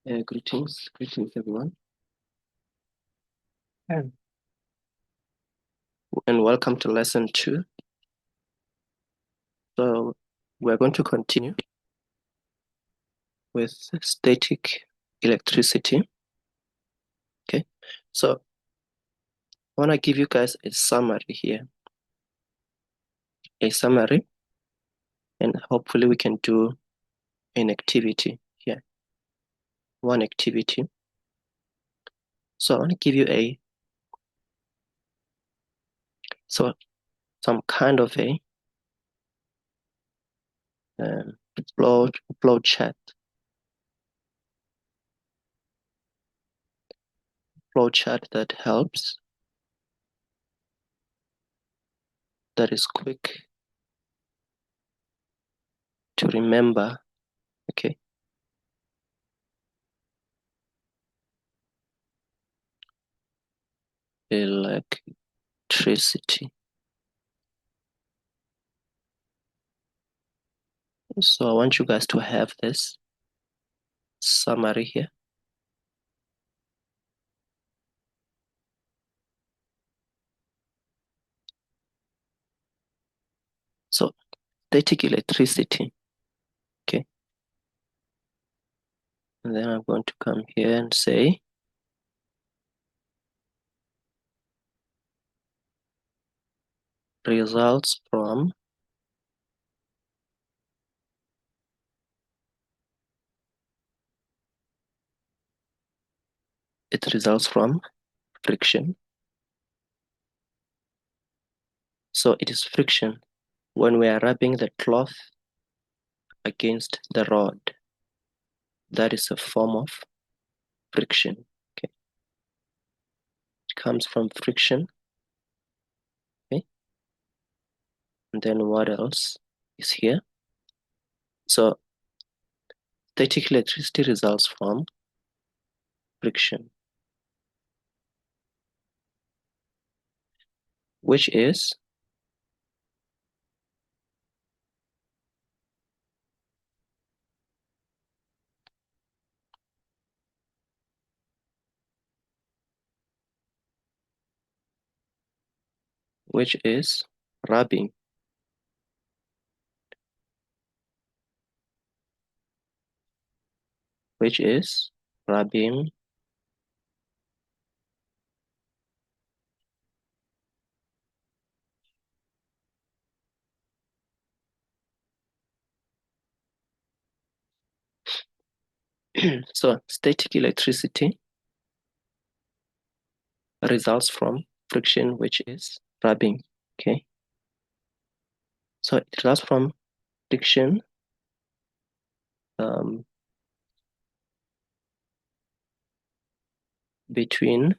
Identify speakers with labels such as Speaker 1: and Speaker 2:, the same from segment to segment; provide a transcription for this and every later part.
Speaker 1: Greetings everyone,
Speaker 2: Yeah.
Speaker 1: and welcome to lesson 2. So we're going to continue with static electricity. Okay, so I want to give you guys a summary here, and hopefully we can do an activity here, one activity. So I want to give you some kind of a flow chart that helps, that is quick to remember. Okay, electricity. So I want you guys to have this summary here. So static electricity, okay. And then I'm going to come here and say results from friction. So it is friction when we are rubbing the cloth against the rod. That is a form of friction. Okay, it comes from friction. Okay, and then what else is here? So static electricity results from friction, which is rubbing. Which is rubbing so static electricity results from friction, which is rubbing. Okay, so it results from friction between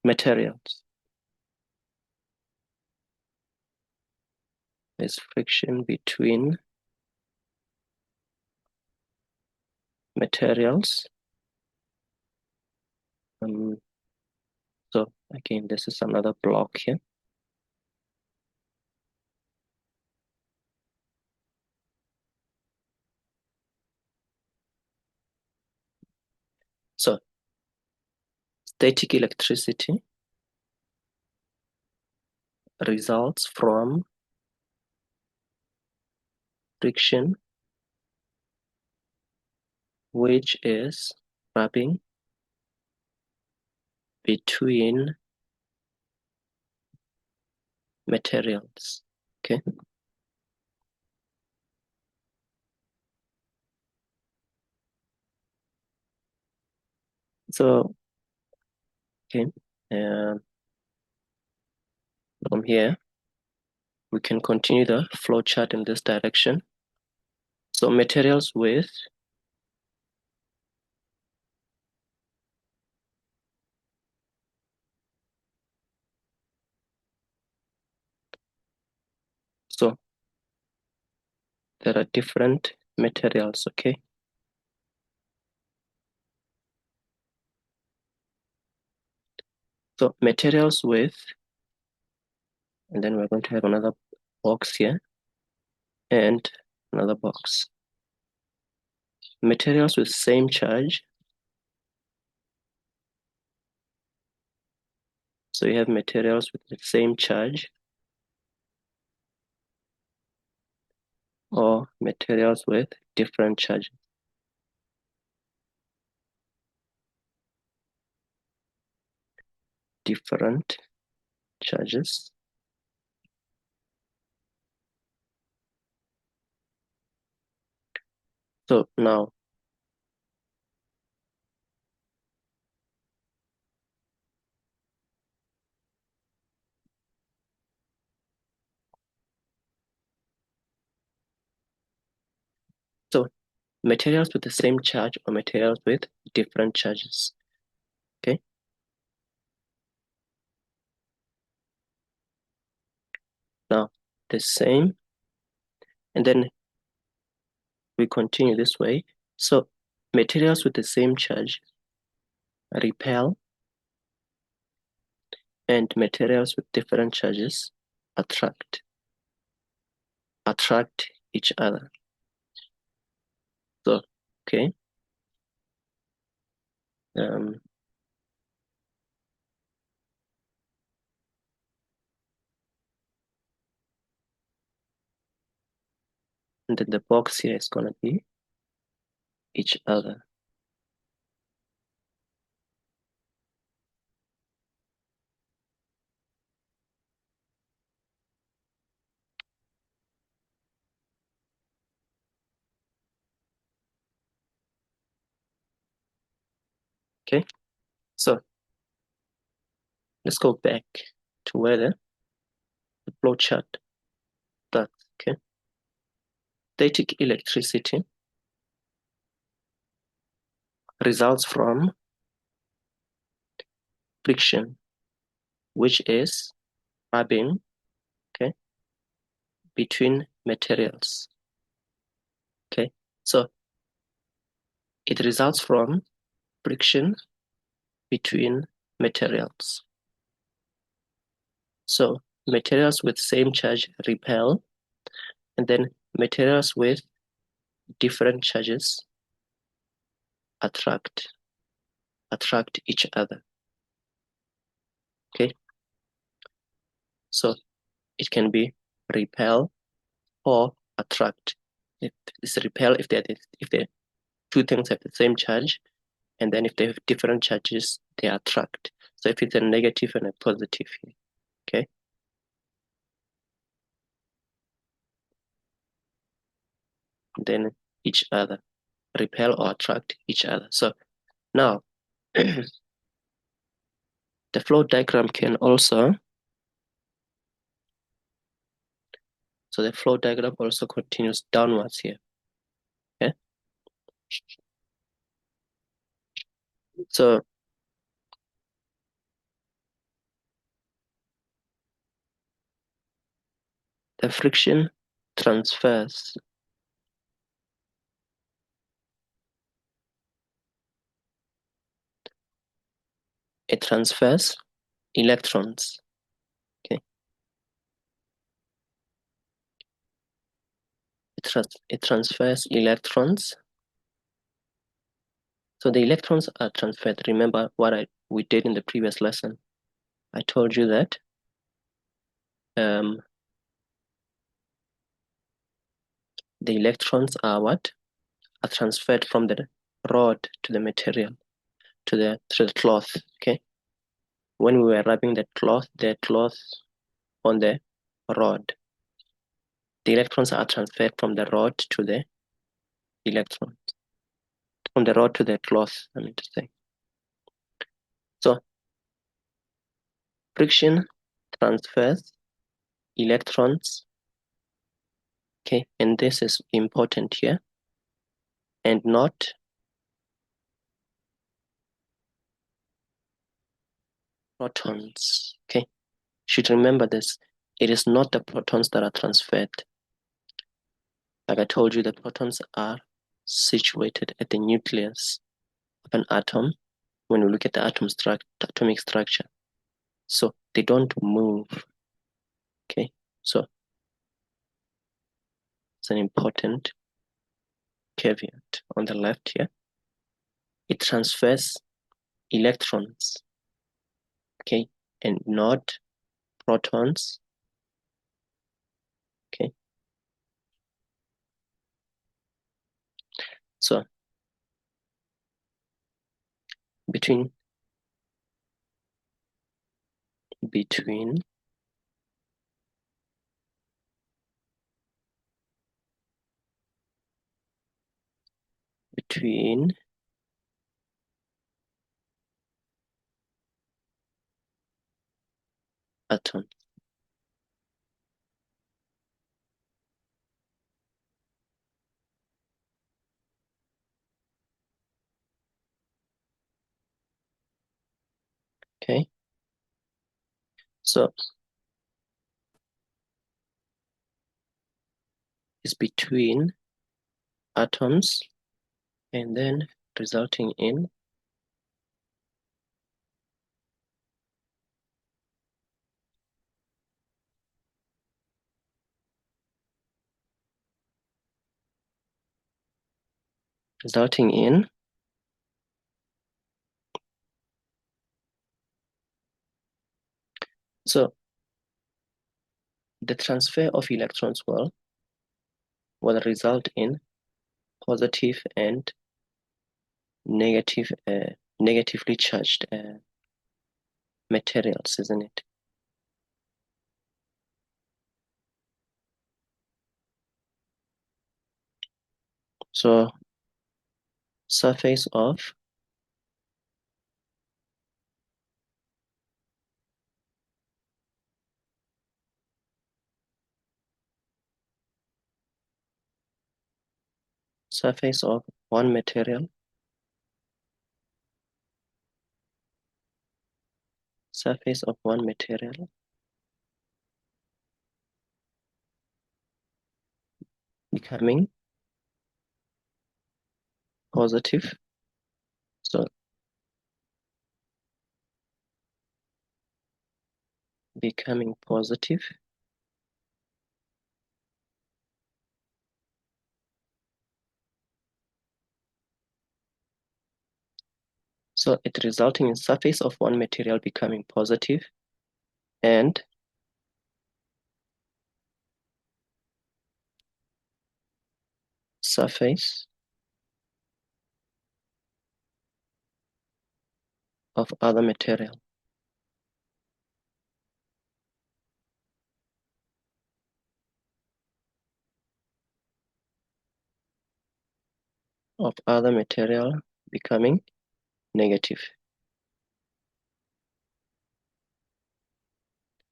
Speaker 1: materials. There's friction between materials. So again, this is another block here. So static electricity results from friction, which is rubbing between materials. Okay. So, okay, from here, we can continue the flow chart in this direction. So materials with so there are different materials, okay? So materials with, and then we're going to have another box here and another box. materials with same charge. So you have materials with the same charge or materials with different charges. Different charges. So now, so materials with the same charge or materials with different charges. Okay. Now the same, and then we continue this way. So materials with the same charge repel, and materials with different charges attract each other. So, okay. And then the box here is going to be each other. Okay. So let's go back to where the flow chart starts. Okay. Static electricity results from friction, which is rubbing, okay, between materials. Okay. So it results from friction between materials. So materials with same charge repel, and then materials with different charges attract each other. Okay. So it can be repel or attract. It's repel if the two things have the same charge, and then if they have different charges, they attract. So if it's a negative and a positive here, okay? Then each other, repel or attract each other. So now the flow diagram can also, so the flow diagram also continues downwards here. Okay. So the friction transfers electrons. Okay. It transfers electrons. So the electrons are transferred. Remember what we did in the previous lesson. I told you that the electrons are transferred from the rod to the material, to the cloth. Okay. When we were rubbing the cloth on the rod, the electrons are transferred from the rod to the electrons, from the rod to the cloth, I mean to say. So friction transfers electrons, okay, and this is important here, and not protons, okay? Should remember this. It is not the protons that are transferred. Like I told you, the protons are situated at the nucleus of an atom when we look at the atomic structure. So they don't move, okay? So it's an important caveat on the left here. It transfers electrons, okay, and not protons, okay. So between between atoms. Okay, so it's between atoms and then resulting in so the transfer of electrons will result in positive and negatively charged materials, isn't it? So surface of one material, becoming positive. So becoming positive. So it resulting in surface of one material becoming positive and surface of other material. Becoming negative.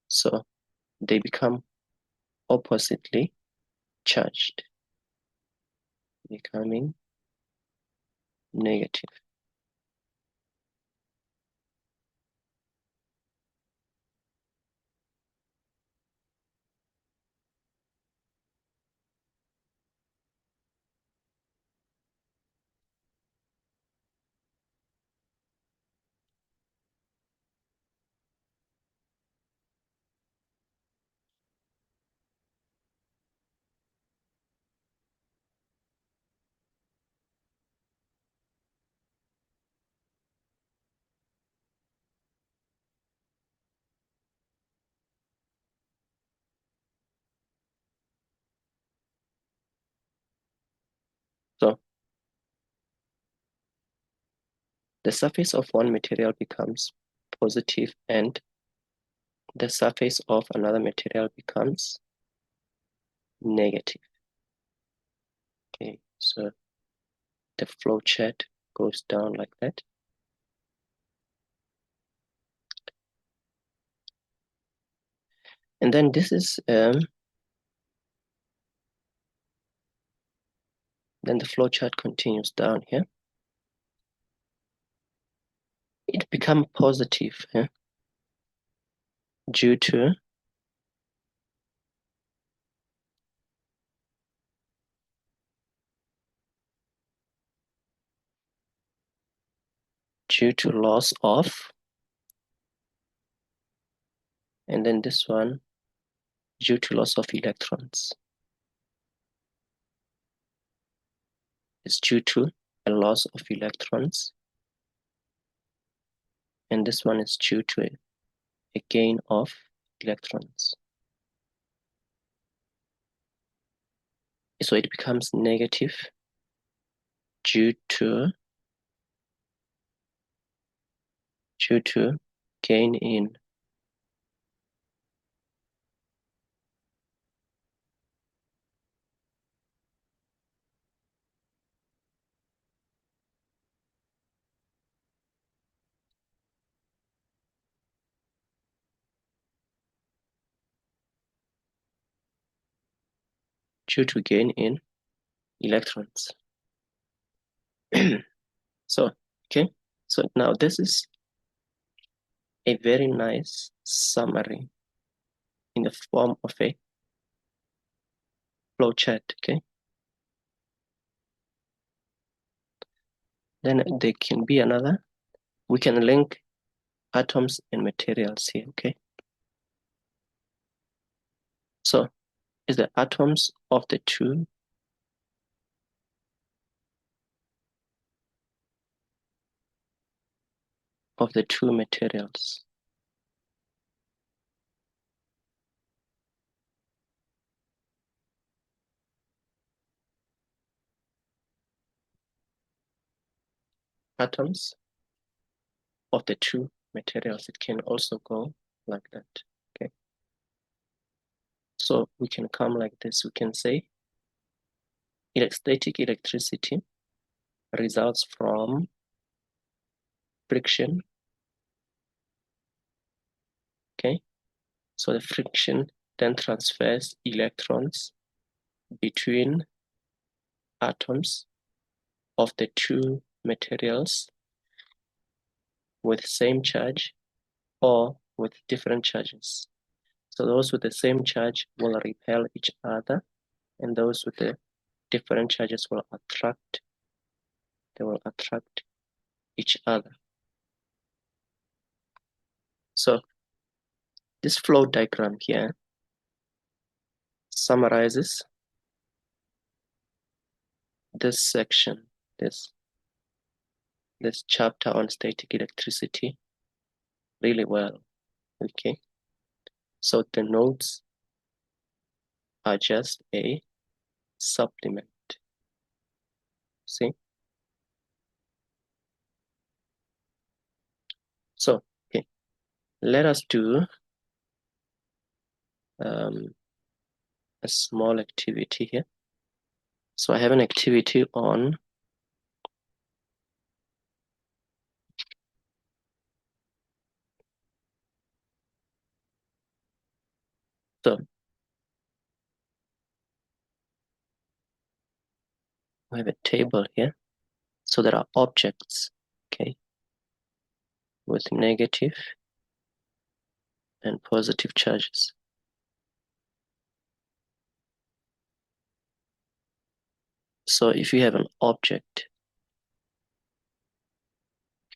Speaker 1: So they become oppositely charged, becoming negative. So the surface of one material becomes positive and the surface of another material becomes negative. Okay, so the flow chart goes down like that. And then this is then the flow chart continues down here. It becomes positive due to loss of, and then this one due to loss of electrons. is due to a loss of electrons, and this one is due to a gain of electrons. So it becomes negative due to gain in electrons. So, okay, so now this is a very nice summary in the form of a flowchart, okay? Then there can be another, we can link atoms and materials here, okay? So, is the atoms of the two materials. Atoms of the two materials, it can also go like that, okay? So we can come like this, we can say static electricity results from friction, okay? So the friction then transfers electrons between atoms of the two materials with same charge or with different charges. So those with the same charge will repel each other, and those with the different charges will attract each other. So this flow diagram here summarizes this section, this chapter on static electricity really well, okay? So the notes are just a supplement, see? So, okay, let us do a small activity here. So I have an activity on so we have a table here. So there are objects, okay, with negative and positive charges. So if you have an object,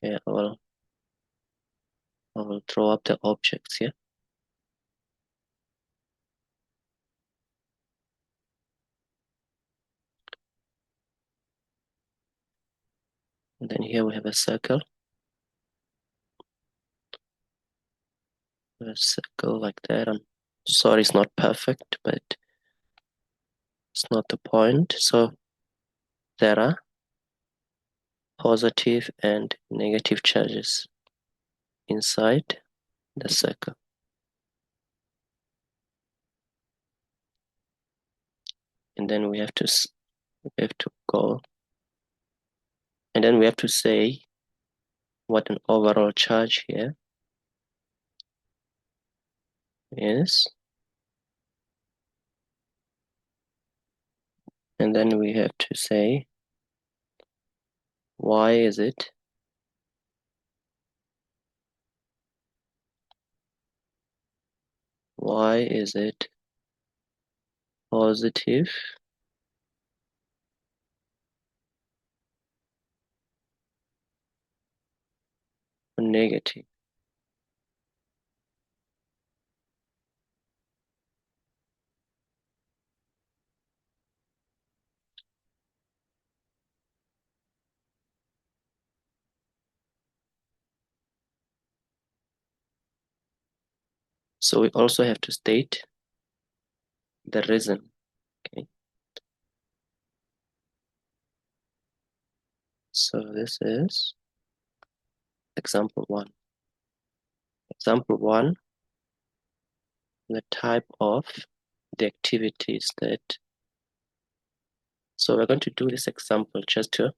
Speaker 1: okay, I will throw up the objects here. And then here we have a circle. A circle like that. I'm sorry it's not perfect, but it's not the point. So there are positive and negative charges inside the circle. And then we have to go, and then we have to say what an overall charge here is. And then we have to say why is it positive or negative. So we also have to state the reason. Okay. So this is example 1. Example 1, the type of the activities that. So we're going to do this example just to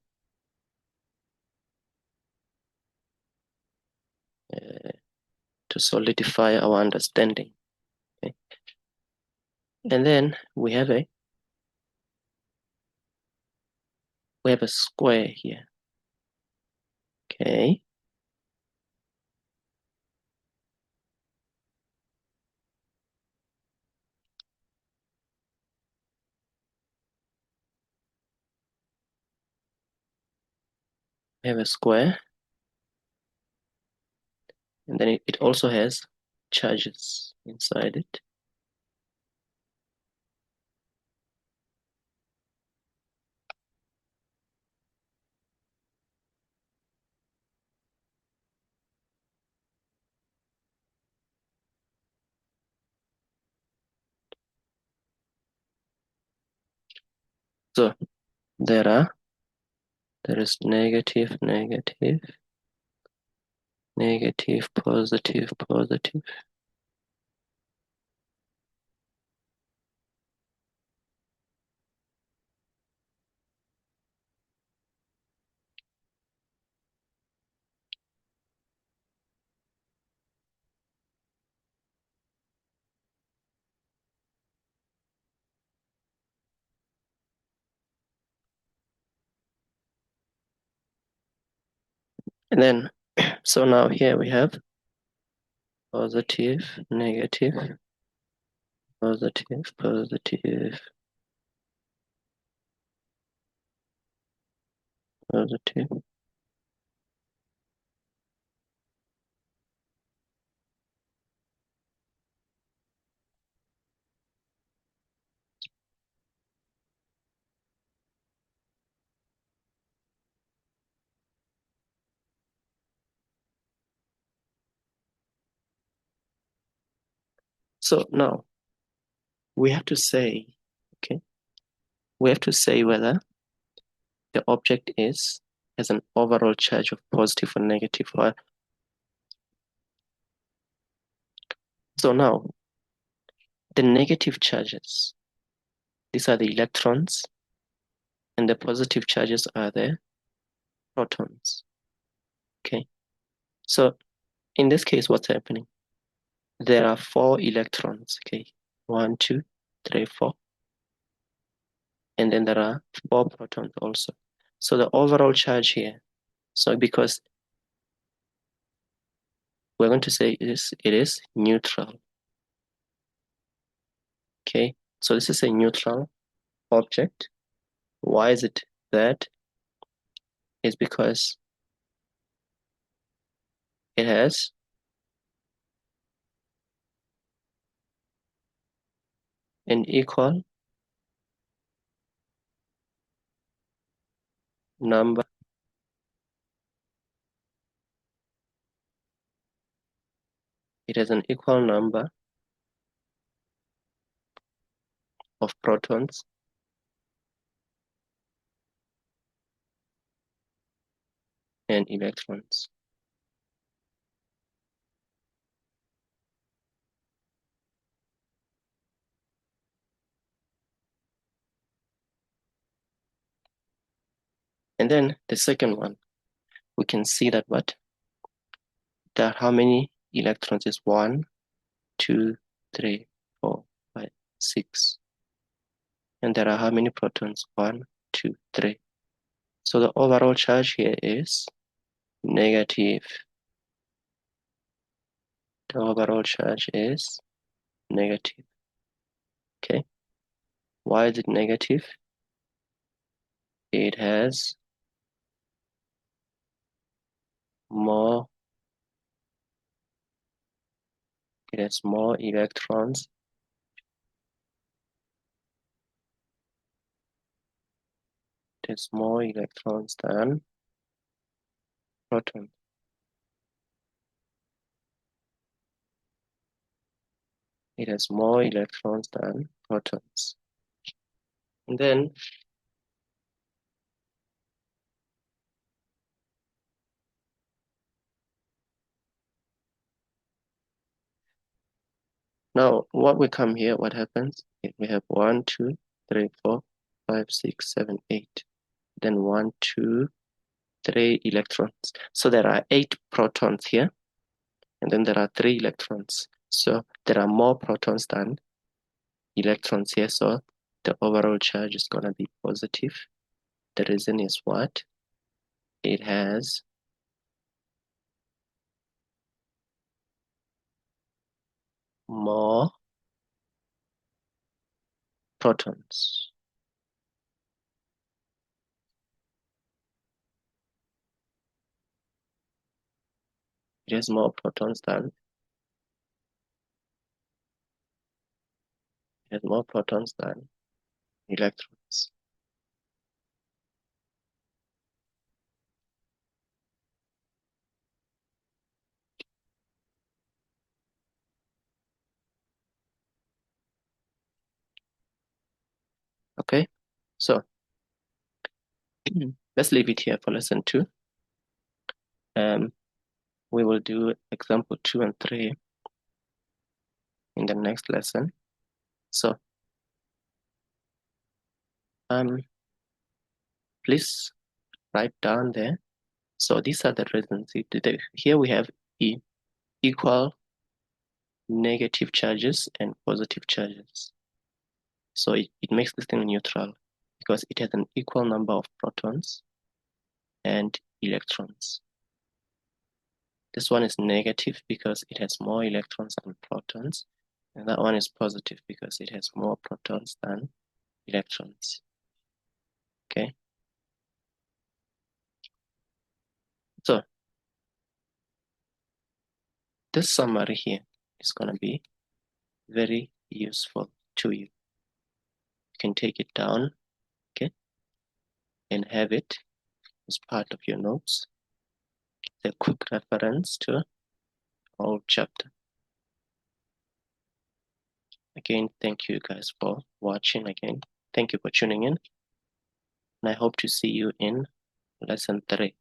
Speaker 1: solidify our understanding. Okay. And then we have a square here. Okay. We have a square, and then it also has charges inside it. So there is negative, negative, negative, positive, positive. And then, so now here we have positive, negative, positive, positive, positive. So now we have to say, okay, we have to say whether the object has an overall charge of positive or negative. So now the negative charges, these are the electrons, and the positive charges are the protons. Okay, so in this case, what's happening? There are 4 electrons. Okay, 1, 2, 3, 4, and then there are 4 protons also. So the overall charge here, so because we're going to say it is neutral. Okay, so this is a neutral object. Why is it that? It's because it has an equal number of protons and electrons. And then the second one, we can see that how many electrons is 1, 2, 3, 4, 5, 6. And there are how many protons? 1, 2, 3. So the overall charge here is negative. The overall charge is negative. Okay. Why is it negative? It has more electrons. It has more electrons than protons. It has more electrons than protons. And then now what we come here, what happens? If we have 1, 2, 3, 4, 5, 6, 7, 8. Then 1, 2, 3 electrons. So there are 8 protons here, and then there are 3 electrons. So there are more protons than electrons here. So the overall charge is going to be positive. The reason is what? It has more protons. It has more protons than electrons. Okay, so let's leave it here for lesson 2. We will do example 2 and 3 in the next lesson. So please write down there. So these are the reasons. Here we have equal negative charges and positive charges. So it makes this thing neutral because it has an equal number of protons and electrons. This one is negative because it has more electrons than protons. And that one is positive because it has more protons than electrons. Okay. So this summary here is going to be very useful to you. You can take it down, okay, and have it as part of your notes. The quick reference to our chapter. Again, thank you guys for watching again. Thank you for tuning in. And I hope to see you in lesson 3.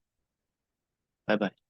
Speaker 1: Bye-bye.